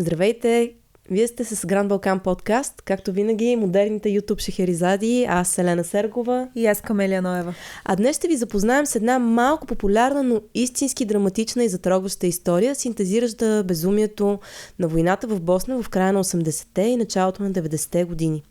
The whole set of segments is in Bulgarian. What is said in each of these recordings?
Здравейте! Вие сте с Гранд Балкан подкаст, както винаги, модерните YouTube шехеризади, аз Селена Сергова и аз Камелия Ноева. А днес ще ви запознаем с една малко популярна, но истински драматична и затрогваща история, синтезираща безумието на войната в Босна в края на 80-те и началото на 90-те години.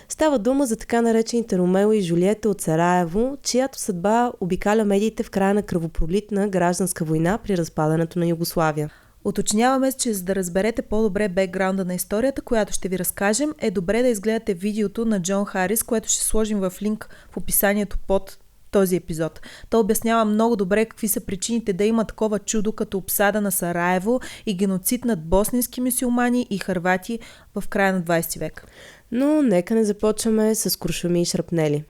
Става дума за така наречените Ромео и Жулиета от Сараево, чиято съдба обикаля медиите в края на кръвопролитна гражданска война при разпадането на Югославия. Уточняваме, че за да разберете по-добре бекграунда на историята, която ще ви разкажем, е добре да изгледате видеото на Джон Харис, което ще сложим в линк в описанието под този епизод. Той обяснява много добре какви са причините да има такова чудо като обсада на Сараево и геноцид над босненски мюсюлмани и хървати в края на 20 век. Но нека не започваме с куршуми и шрапнели.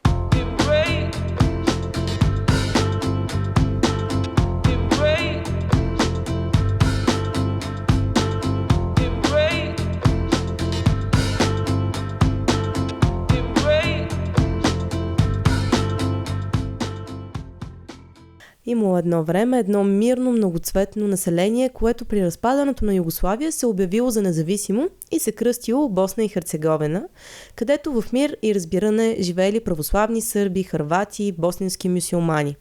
Имало едно време едно мирно, многоцветно население, което при разпадането на Югославия се обявило за независимо и се кръстило Босна и Херцеговина, където в мир и разбиране живеели православни сърби, хървати, босненски мюсюлмани.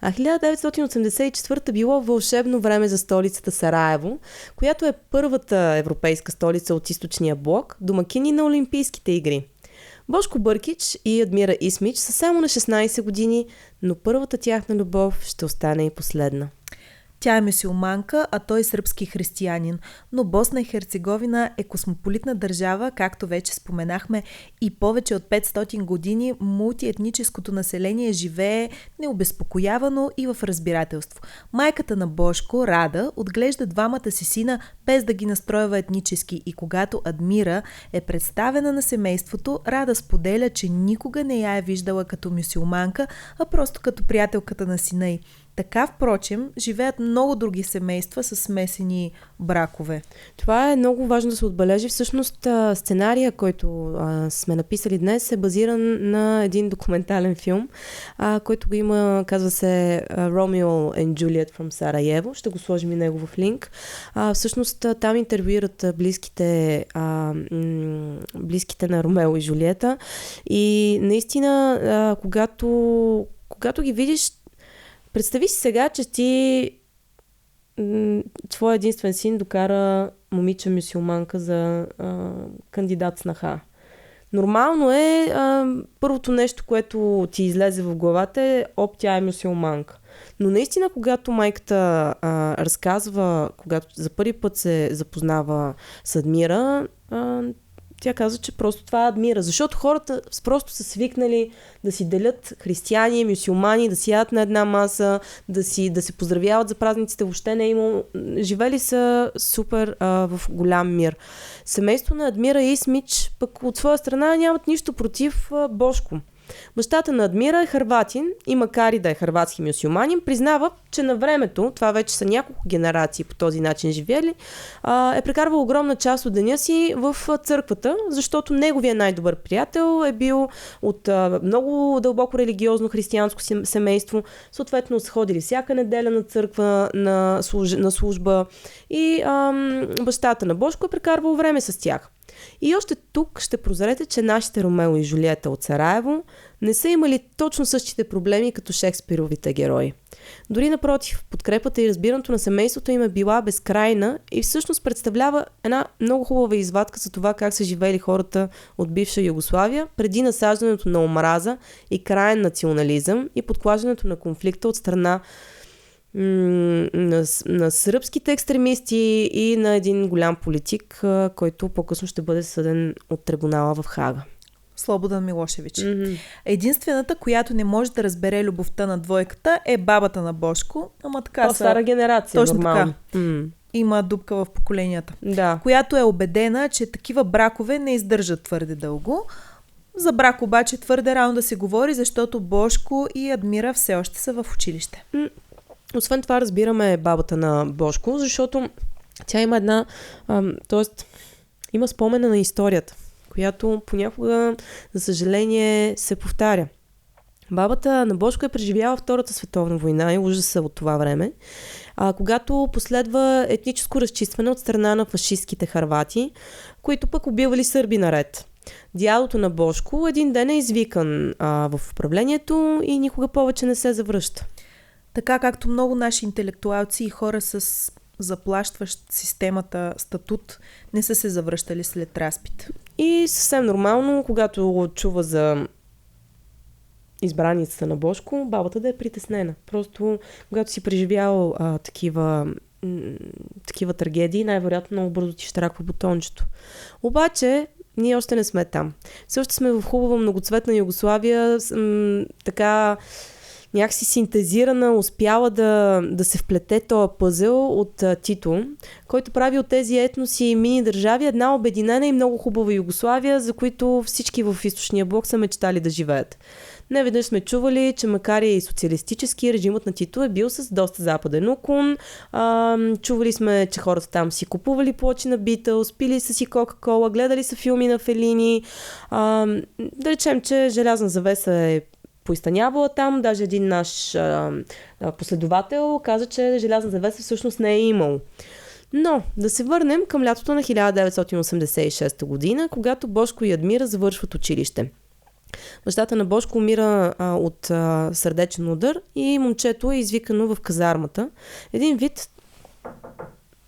А 1984 било вълшебно време за столицата Сараево, която е първата европейска столица от източния блок, домакини на Олимпийските игри. Бошко Бъркич и Адмира Исмич са само на 16 години, но първата тяхна любов ще остане и последна. Тя е мюсюлманка, а той сръбски християнин, но Босна и Херцеговина е космополитна държава, както вече споменахме, и повече от 500 години мултиетническото население живее необезпокоявано и в разбирателство. Майката на Бошко, Рада, отглежда двамата си сина без да ги настройва етнически и когато Адмира е представена на семейството, Рада споделя, че никога не я е виждала като мюсюлманка, а просто като приятелката на сина й. Така, впрочем, живеят много други семейства с смесени бракове. Това е много важно да се отбележи. Всъщност сценария, който сме написали днес, е базиран на един документален филм, който го има, казва се Romeo and Juliet from Sarajevo. Ще го сложим и него в линк. Всъщност там интервюират близките на Ромео и Жулиета и наистина, когато ги видиш, представи си сега, че твой единствен син докара момиче мюсюлманка за кандидат снаха. Нормално е първото нещо, което ти излезе в главата е тя е мюсюлманка. Но наистина, когато майката разказва, когато за първи път се запознава с Адмира, тя казва, че просто това адмира. Защото хората просто са свикнали да си делят християни, мюсюлмани, да си ядат на една маса, да се поздравяват за празниците. Въобще не е имало. Живели са супер в голям мир. Семейство на Адмира и Исмич пък от своя страна нямат нищо против Бошко. Бащата на Адмира е хърватин и макар и да е хърватски мюсюлманин, признава, че на времето, това вече са няколко генерации по този начин живели, е прекарвал огромна част от деня си в църквата, защото неговия най-добър приятел е бил от много дълбоко религиозно християнско семейство, съответно са ходили всяка неделя на църква, на служба и бащата на Бошко е прекарвал време с тях. И още тук ще прозрете, че нашите Ромео и Жулиета от Сараево не са имали точно същите проблеми като Шекспировите герои. Дори напротив, подкрепата и разбирането на семейството им е била безкрайна и всъщност представлява една много хубава извадка за това как са живели хората от бивша Югославия преди насаждането на омраза и краен национализъм и подклаждането на конфликта от страна на сръбските екстремисти и на един голям политик, който по-късно ще бъде съден от трибунала в Хага. Слободан Милошевич. Единствената, която не може да разбере любовта на двойката е бабата на Бошко, ама така стара генерация, точно нормално. Така. Има дупка в поколенията. Да. Която е убедена, че такива бракове не издържат твърде дълго. За брак обаче твърде рано да се говори, защото Бошко и Адмира все още са в училище. Освен това разбираме бабата на Бошко, защото тя има има спомена на историята, която понякога, за съжаление, се повтаря. Бабата на Божко е преживяла Втората световна война и ужаса от това време, когато последва етническо разчистване от страна на фашистките хървати, които пък убивали сърби наред. Дядото на Божко един ден е извикан в управлението и никога повече не се завръща. Така както много наши интелектуалци и хора с заплащащ системата статут не са се завръщали след разпит. И съвсем нормално, когато чува за избраницата на Божко, бабата да е притеснена. Просто когато си преживял такива трагедии, най-вероятно много бързо ти щраква бутончето. Обаче, ние още не сме там. Все още сме в хубава многоцветна Югославия, така някакси синтезирана, успяла да се вплете този пъзел от Тито, който прави от тези етноси и мини държави една обединена и много хубава Югославия, за които всички в източния блок са мечтали да живеят. Не веднъж сме чували, че макар и социалистически, режимът на Тито е бил с доста западен уклон. Чували сме, че хората там си купували плочи на Битълс, пили са си Кока-Кола, гледали са филми на Фелини. Да речем, че желязна завеса е поистанявала там. Даже един наш последовател каза, че желязна завеса всъщност не е имал. Но да се върнем към лятото на 1986 година, когато Божко и Адмира завършват училище. Бащата на Божко умира от сърдечен удар и момчето е извикано в казармата. Един вид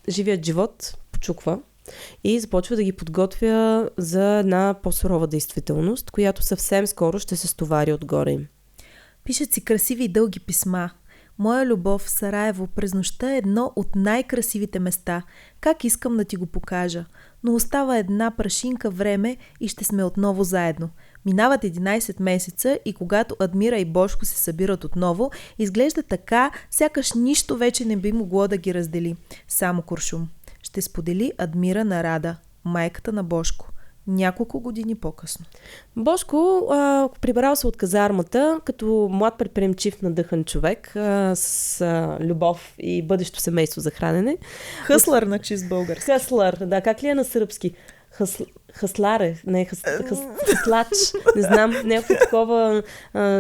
живият живот почуква и започва да ги подготвя за една по-сурова действителност, която съвсем скоро ще се стовари отгоре им. Пишат си красиви и дълги писма. Моя любов в Сараево през нощта е едно от най-красивите места. Как искам да ти го покажа. Но остава една прашинка време и ще сме отново заедно. Минават 11 месеца и когато Адмира и Божко се събират отново, изглежда така, сякаш нищо вече не би могло да ги раздели. Само куршум. Ще сподели Адмира на Рада, майката на Божко. Няколко години по-късно. Божко прибрал се от казармата като млад предприемчив надъхан човек с любов и бъдещо семейство за хранене. Хъслър на чист български. Хъслър, да, как ли е на сръбски? Хъсларе, не хъслач, не знам, някакво такова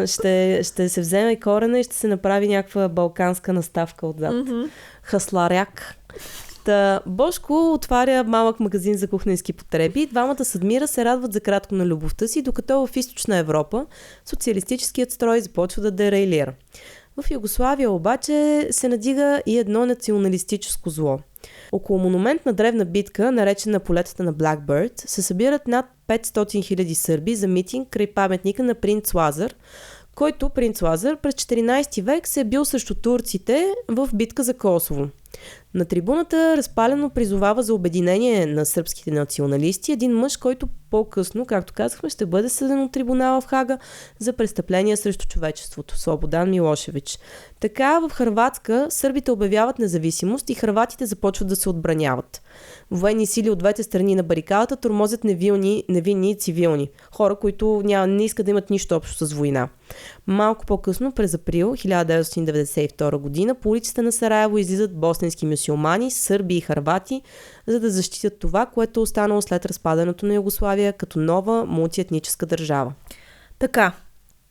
ще се вземе корена и ще се направи някаква балканска наставка отзад. Хъсларяк. Божко отваря малък магазин за кухненски потреби. Двамата с Адмира се радват за кратко на любовта си, докато в източна Европа социалистическият строй започва да дерейлира. В Югославия обаче се надига и едно националистическо зло. Около монументна древна битка, наречена полетата на Blackbird, се събират над 500 000 сърби за митинг край паметника на принц Лазар, който принц Лазар през 14 век се е бил срещу турците в битка за Косово. На трибуната разпалено призовава за обединение на сръбските националисти един мъж, който по-късно, както казахме, ще бъде съден от трибунала в Хага за престъпления срещу човечеството – Слободан Милошевич. Така в Хърватска сърбите обявяват независимост и хърватите започват да се отбраняват. Военни сили от двете страни на барикадата тормозят невинни и цивилни. Хора, които не искат да имат нищо общо с война. Малко по-късно, през април 1992 година, по улиците на Сараево излизат босненски мюсюлмани, сърби и хървати, за да защитят това, което е останало след разпадането на Югославия като нова мултиетническа държава. Така,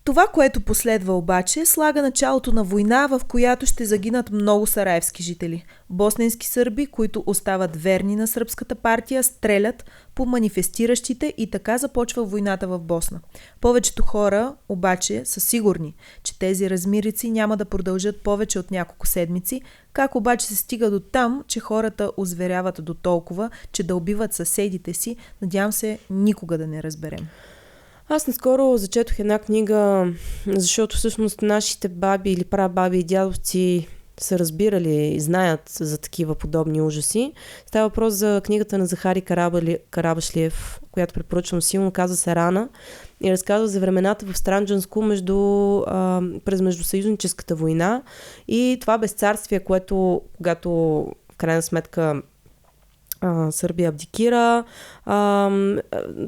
това, което последва обаче, слага началото на война, в която ще загинат много сараевски жители. Босненски сърби, които остават верни на сръбската партия, стрелят по манифестиращите и така започва войната в Босна. Повечето хора обаче са сигурни, че тези размирици няма да продължат повече от няколко седмици. Как обаче се стига до там, че хората озверяват до толкова, че да убиват съседите си, надявам се никога да не разберем. Аз наскоро зачетох една книга, защото всъщност нашите баби или прабаби и дядовци са разбирали и знаят за такива подобни ужаси. Става въпрос за книгата на Захари Карабашлиев, която препоръчвам силно, казва се Рана и разказва за времената в Странджанско през междусъюзническата война и това безцарствие, което когато в крайна сметка Сърбия абдикира,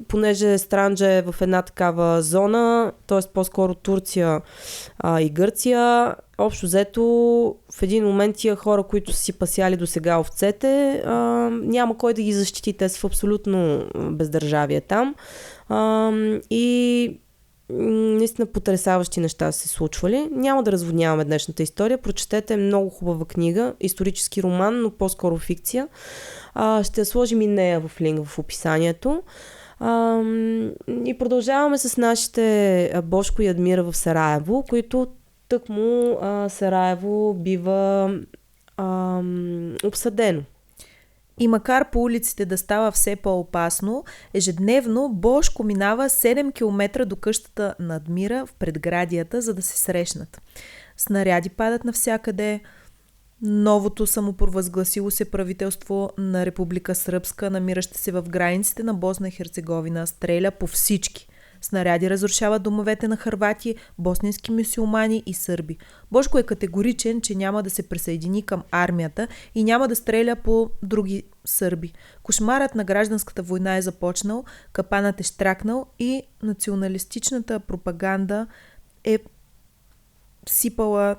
понеже Странджа е в една такава зона, т.е. по-скоро Турция и Гърция. Общо взето, в един момент тия хора, които са си пасяли до сега овцете, няма кой да ги защити, те са в абсолютно бездържавие там. И наистина потресаващи неща се случвали. Няма да разводняваме днешната история. Прочетете, много хубава книга, исторически роман, но по-скоро фикция. Ще сложим и нея в линк в описанието. И продължаваме с нашите Божко и Адмира в Сараево, които тъкмо Сараево бива обсъдено. И макар по улиците да става все по-опасно, ежедневно Божко минава 7 км до къщата на Адмира в предградията, за да се срещнат. Снаряди падат навсякъде. Новото самопровъзгласило се правителство на Република Сръбска, намираща се в границите на Босна и Херцеговина, стреля по всички. Снаряди разрушават домовете на хървати, босненски мюсюлмани и сърби. Божко е категоричен, че няма да се присъедини към армията и няма да стреля по други сърби. Кошмарът на гражданската война е започнал, капанът е щракнал и националистичната пропаганда е сипала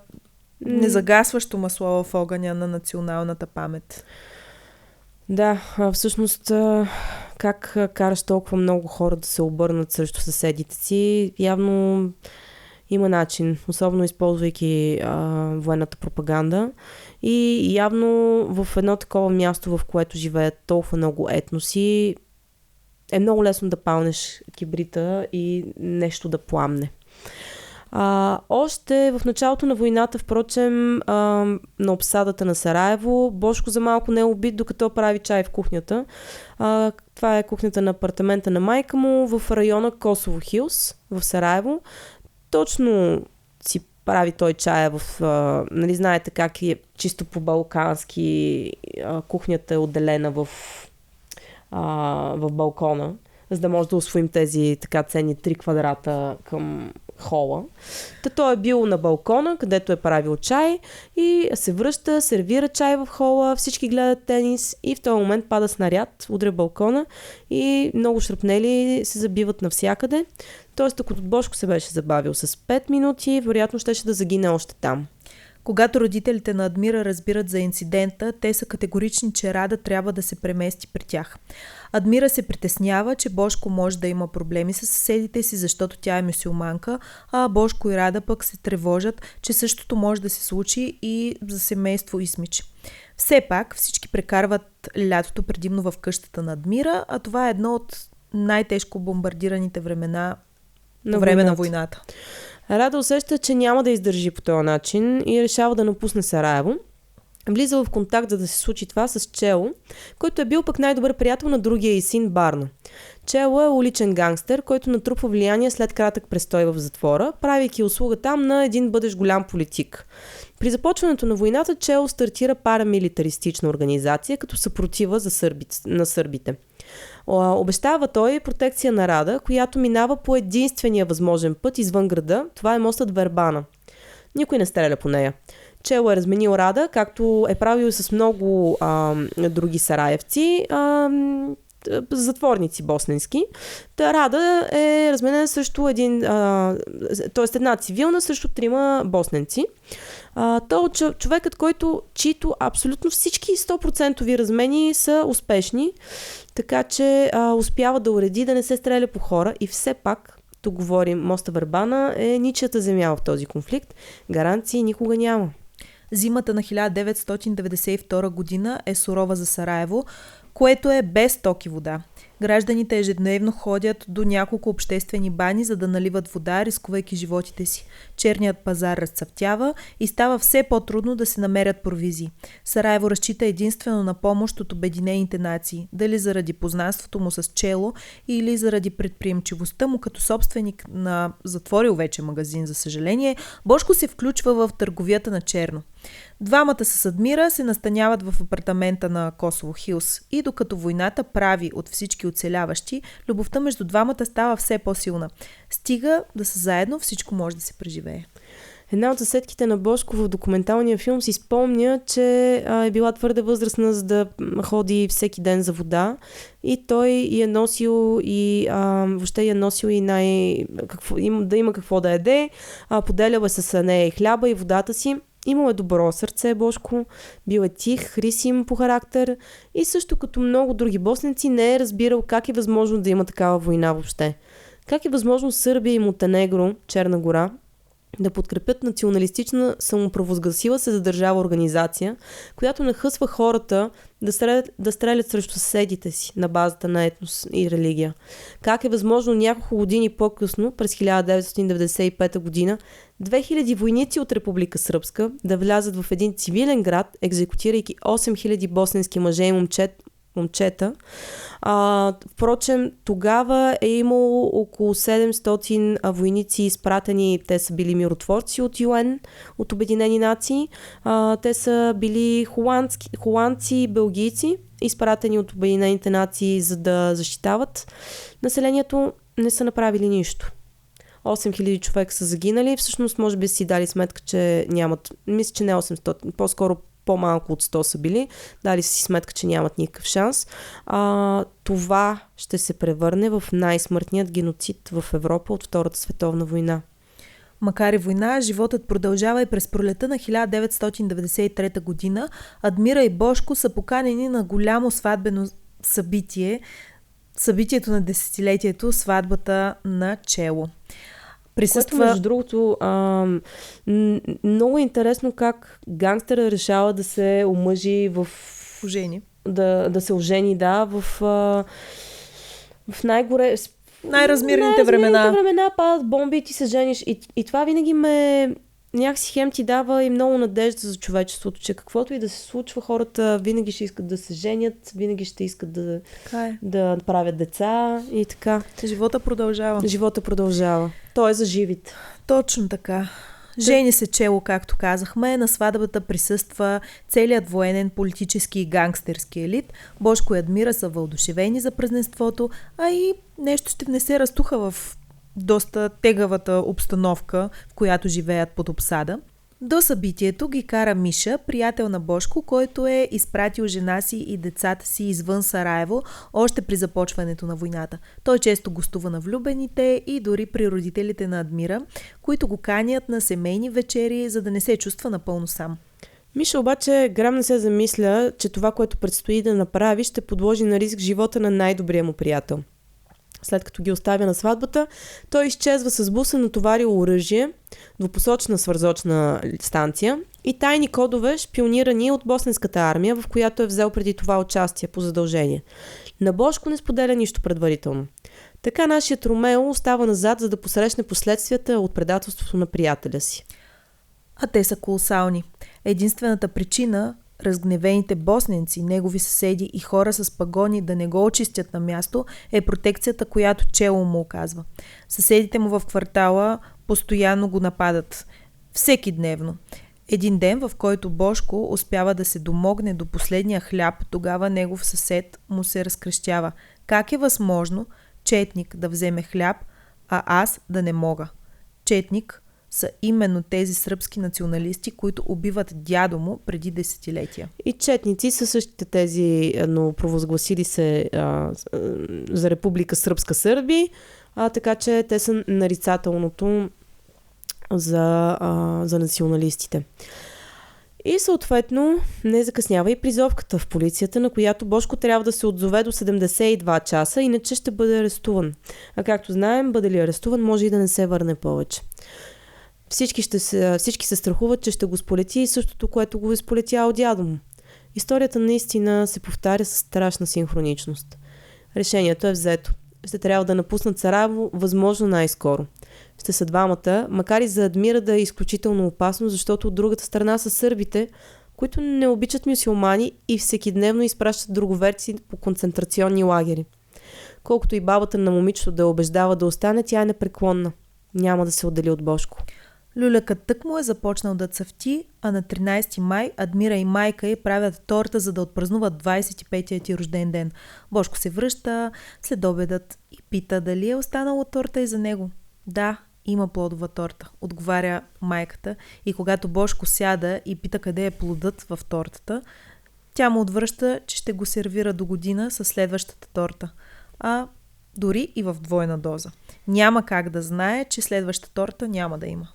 незагасващо масло в огъня на националната памет. Да, всъщност как караш толкова много хора да се обърнат срещу съседите си, явно има начин, особено използвайки военната пропаганда. И явно в едно такова място, в което живеят толкова много етноси, е много лесно да палнеш кибрита и нещо да пламне. Още в началото на войната, впрочем, на обсадата на Сараево, Божко за малко не е убит, докато прави чай в кухнята. Това е кухнята на апартамента на майка му в района Косово Хилс в Сараево. Точно си прави той чая нали знаете как е чисто по-балкански, кухнята е отделена в балкона, за да може да усвоим тези така ценни 3 квадрата към хола. Той е бил на балкона, където е правил чай и се връща, сервира чай в хола, всички гледат тенис и в този момент пада снаряд, удря балкона и много шрапнели се забиват навсякъде. Тоест, ако Божко се беше забавил с 5 минути, вероятно щеше да загине още там. Когато родителите на Адмира разбират за инцидента, те са категорични, че Рада трябва да се премести при тях. Адмира се притеснява, че Божко може да има проблеми с съседите си, защото тя е мюсюлманка, а Божко и Рада пък се тревожат, че същото може да се случи и за семейство Исмич. Все пак всички прекарват лятото предимно в къщата на Адмира, а това е едно от най-тежко бомбардираните времена по време на войната. Рада усеща, че няма да издържи по този начин и решава да напусне Сараево. Влиза в контакт, за да се случи това, с Чело, който е бил пък най-добър приятел на другия и син Барна. Чело е уличен гангстер, който натрупва влияние след кратък престой в затвора, правейки услуга там на един бъдещ голям политик. При започването на войната Чело стартира парамилитаристична организация като съпротива на сърбите. Обещава той протекция на Рада, която минава по единствения възможен път извън града. Това е мостът Вербана. Никой не стреля по нея. Чело е разменил Рада, както е правил с много други сараевци, затворници босненски. Рада е разменена срещу една цивилна срещу 3 босненци. Той е човекът, чието абсолютно всички 100% размени са успешни, така че успява да уреди да не се стреля по хора и все пак, тук говорим, моста Вербана е ничията земя в този конфликт. Гаранции никога няма. Зимата на 1992 година е сурова за Сараево, което е без ток и вода. Гражданите ежедневно ходят до няколко обществени бани, за да наливат вода, рискувайки животите си. Черният пазар разцъфтява и става все по-трудно да се намерят провизии. Сараево разчита единствено на помощ от Обединените нации, дали заради познанството му с Чело или заради предприемчивостта му като собственик на затворил вече магазин, за съжаление, Божко се включва в търговията на черно. Двамата с Адмира се настаняват в апартамента на Косово Хилс и докато войната прави от всички оцеляващи, любовта между двамата става все по-силна. Стига да са заедно, всичко може да се преживее. Една от съседките на Божко в документалния филм си спомня, че е била твърде възрастна, за да ходи всеки ден за вода и той я носил и въобще я носил и да има какво да яде, поделял е с нея и хляба и водата си. Имал е добро сърце Божко, бил е тих, хрисим по характер и също като много други босненци не е разбирал как е възможно да има такава война въобще. Как е възможно Сърбия и Монтенегро, Черна гора, да подкрепят националистична самопровозгласила се за държава организация, която нахъсва хората да стрелят срещу съседите си на базата на етнос и религия? Как е възможно няколко години по-късно, през 1995 година, 2000 войници от Република Сръбска да влязат в един цивилен град, екзекутирайки 8000 босненски мъже и момчета? Впрочем, тогава е имало около 700 войници изпратени, те са били миротворци от ЮН, от Обединени нации. Те са били холандци и белгийци, изпратени от Обединените нации, за да защитават населението. Не са направили нищо. 8000 човека са загинали. Всъщност, може би си дали сметка, че нямат, мисля, че не 800, по-скоро по-малко от 100 са били. Дали си сметка, че нямат никакъв шанс. Това ще се превърне в най-смъртният геноцид в Европа от Втората световна война. Макар и война, животът продължава и през пролета на 1993 година. Адмира и Бошко са поканени на голямо сватбено събитие. Събитието на десетилетието, сватбата на Чело. Което, между другото, много интересно как гангстера решава да се омъжи в... Ожени. Да се ожени, в най-размирните времена падат бомби и ти се жениш. И това винаги някакси хем ти дава и много надежда за човечеството, че каквото и да се случва, хората винаги ще искат да се женят, винаги ще искат да правят деца и така. Живота продължава. То е за живите. Точно така. Жени се Чело, както казахме. На сватбата присъства целият военен, политически и гангстерски елит. Бошко и Адмира са въодушевени за празненството, а и нещо ще внесе разтуха в доста тегавата обстановка, в която живеят под обсада. До събитието ги кара Миша, приятел на Бошко, който е изпратил жена си и децата си извън Сараево още при започването на войната. Той често гостува на влюбените и дори при родителите на Адмира, които го канят на семейни вечери, за да не се чувства напълно сам. Миша обаче грам не се замисля, че това, което предстои да направи, ще подложи на риск живота на най-добрия му приятел. След като ги оставя на сватбата, той изчезва с буса, натоварил оръжие, двупосочна свързочна станция и тайни кодове, шпионирани от босненската армия, в която е взел преди това участие по задължение. На Бошко не споделя нищо предварително. Така нашият Ромео остава назад, за да посрещне последствията от предателството на приятеля си. А те са колосални. Единствената причина разгневените босненци, негови съседи и хора с пагони да не го очистят на място е протекцията, която Чело му оказва. Съседите му в квартала постоянно го нападат. Всеки дневно. Един ден, в който Бошко успява да се домогне до последния хляб, тогава негов съсед му се разкрещява. Как е възможно четник да вземе хляб, а аз да не мога? Четник са именно тези сръбски националисти, които убиват дядо му преди десетилетия. И четници са същите тези, но провъзгласили се за Република Сръбска Сърби, така че те са нарицателното за националистите. И съответно не закъснява и призовката в полицията, на която Бошко трябва да се отзове до 72 часа, иначе ще бъде арестуван. А както знаем, бъде ли арестуван, може и да не се върне повече. Всички се страхуват, че ще го сполети и същото, което го е сполетяло дядо му. Историята наистина се повтаря с страшна синхроничност. Решението е взето. Ще трябва да напуснат Сараево възможно най-скоро. Ще са двамата, макар и за Адмира да е изключително опасно, защото от другата страна са сърбите, които не обичат мюсюлмани и всекидневно изпращат друговерци по концентрационни лагери. Колкото и бабата на момичето да убеждава да остане, тя е непреклонна. Няма да се отдели от Бошко. Люлякът тък му е започнал да цъфти, а на 13 май Адмира и майка й правят торта, за да отпразнуват 25-тия ти рожден ден. Бошко се връща след обедът и пита дали е останала торта и за него. Да, има плодова торта, отговаря майката, и когато Бошко сяда и пита къде е плодът в тортата, тя му отвръща, че ще го сервира до година със следващата торта. Дори и в двойна доза. Няма как да знае, че следваща торта няма да има.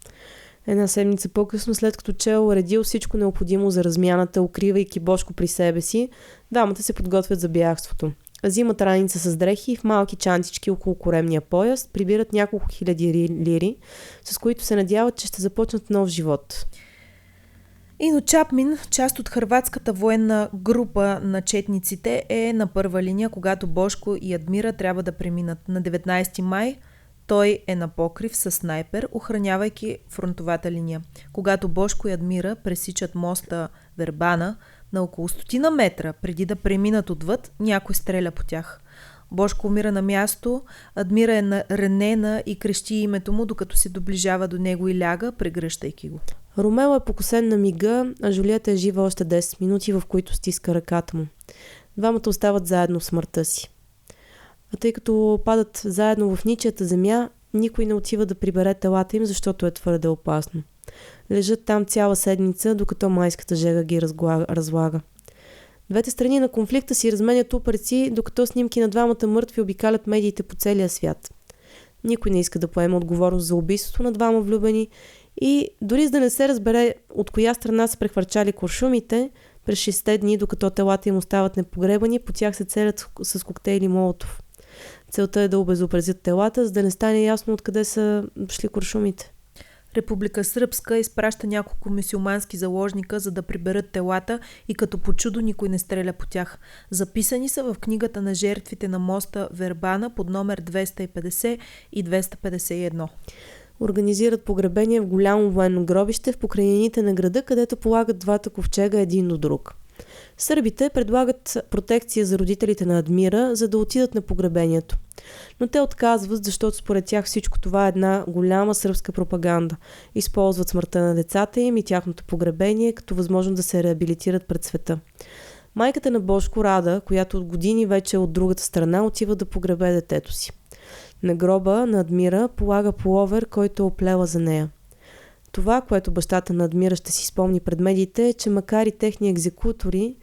Една седмица по-късно, след като Чело уредил всичко необходимо за размяната, укривайки Бошко при себе си, двамата се подготвят за бягството. взимат раница с дрехи в малки чантички около коремния пояс, прибират няколко хиляди лири, с които се надяват, че ще започнат нов живот. Ино Чапмин, част от хърватската военна група на четниците, е на първа линия, когато Бошко и Адмира трябва да преминат. На 19 май той е на покрив със снайпер, охранявайки фронтовата линия. Когато Бошко и Адмира пресичат моста Вербана, на около 100 метра преди да преминат отвъд, някой стреля по тях. Бошко умира на място, Адмира е ранена и крещи името му, докато се доближава до него и ляга, прегръщайки го. Ромео е покосен на мига, а Жулиета е жива още 10 минути, в които стиска ръката му. Двамата остават заедно в смъртта си. А тъй като падат заедно в ничията земя, никой не отива да прибере телата им, защото е твърде опасно. Лежат там цяла седмица, докато майската жега ги разлага. Двете страни на конфликта си разменят упреци, докато снимки на двамата мъртви обикалят медиите по целия свят. Никой не иска да поема отговорност за убийството на двама влюбени и дори за да не се разбере от коя страна са прехвърчали куршумите, през 6 дни, докато телата им остават непогребани, по тях се целят с коктейли Молотов. Целта е да обезобразят телата, за да не стане ясно откъде са шли куршумите. Република Сръбска изпраща няколко мюсюлмански заложника, за да приберат телата и като по чудо никой не стреля по тях. Записани са в книгата на жертвите на моста Вербана под номер 250 и 251. Организират погребение в голямо военно гробище в покрайнините на града, където полагат двата ковчега един до друг. Сърбите предлагат протекция за родителите на Адмира, за да отидат на погребението. Но те отказват, защото според тях всичко това е една голяма сръбска пропаганда. Използват смъртта на децата им и тяхното погребение, като възможно да се реабилитират пред света. Майката на Бошко, Рада, която от години вече е от другата страна, отива да погребе детето си. На гроба на Адмира полага пуловер, който е оплела за нея. Това, което бащата на Адмира ще си спомни пред медиите, е, че макар и техни екзекутори,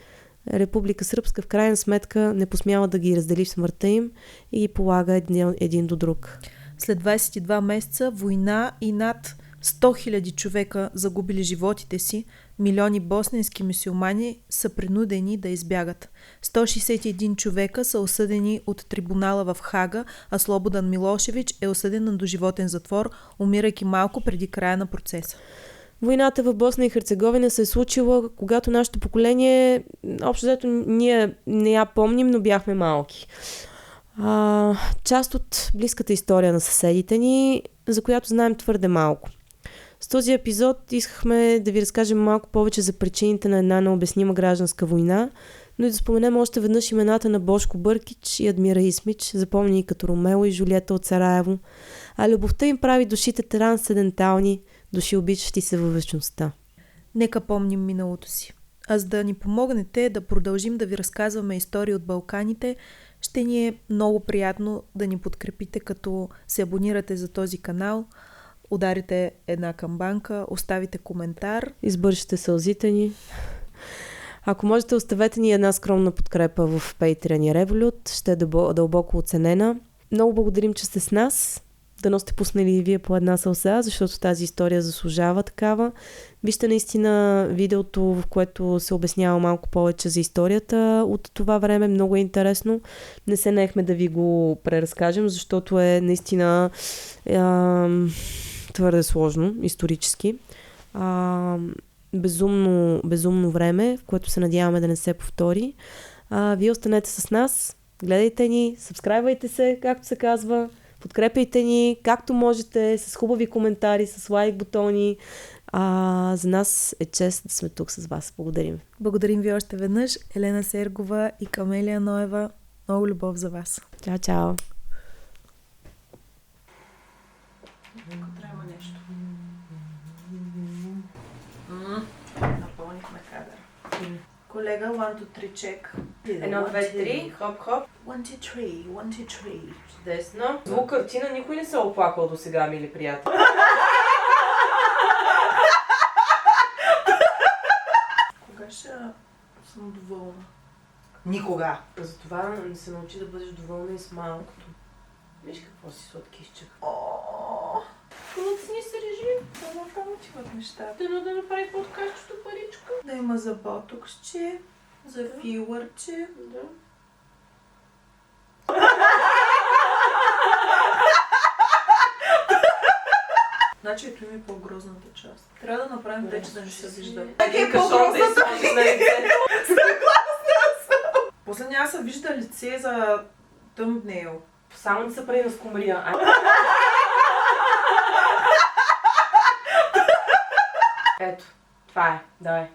Република Сръбска в крайна сметка не посмява да ги раздели в смъртта им и ги полага един до друг. След 22 месеца война и над 100 000 човека загубили животите си, милиони босненски мюсюлмани са принудени да избягат. 161 човека са осъдени от трибунала в Хага, а Слободан Милошевич е осъден на доживотен затвор, умирайки малко преди края на процеса. Войната в Босна и Херцеговина се е случила, когато нашето поколение, общо взето ние не я помним, но бяхме малки. Част от близката история на съседите ни, за която знаем твърде малко. С този епизод искахме да ви разкажем малко повече за причините на една необяснима гражданска война, но и да споменем още веднъж имената на Бошко Бъркич и Адмира Исмич, запомнени като Ромео и Жулиета от Сараево, а любовта им прави душите трансцендентални, души обичащи се във вечността. Нека помним миналото си. А за да ни помогнете да продължим да ви разказваме истории от Балканите, ще ни е много приятно да ни подкрепите, като се абонирате за този канал, ударите една камбанка, оставите коментар. Избършите сълзите ни. Ако можете, оставете ни една скромна подкрепа в Patreon и Revolut. Ще е дълбоко оценена. Много благодарим, че сте с нас. Дано сте пуснали и вие по една сълза, защото тази история заслужава такава. Вижте наистина видеото, в което се обяснява малко повече за историята от това време. Много е интересно. Не се наехме да ви го преразкажем, защото е наистина твърде сложно, исторически. Безумно време, в което се надяваме да не се повтори. Вие останете с нас, гледайте ни, сабскрайбвайте се, както се казва, подкрепяйте ни, както можете, с хубави коментари, с лайк бутони. За нас е чест да сме тук с вас. Благодарим. Благодарим ви още веднъж. Елена Сергова и Камелия Ноева. Много любов за вас. Чао, чао. Трябва нещо. Напълнихме кадър. Колега, 1, 2, 3, чек. 1, 2, 3, хоп-хоп. 1, 2, 3, 1, 2, 3. Чудесно. Звук картина никой не се е оплакал до сега, мили приятели. Кога ще съм доволна? Никога. Затова не се научи да бъдеш доволна и с малкото. Виж какво си сладкищче. Лъцни се режим. Това там отиват нещата. Да направи подкастчето паричка. Да има за ботоксче, за филърче. Да. Значи ето ми по-грозната част. Трябва да направим вече да не се вижда. Е, по-грозната! После няма се вижда лице за тъмбнейл. Само да се прави на скумрия. Ето, това е. Давай.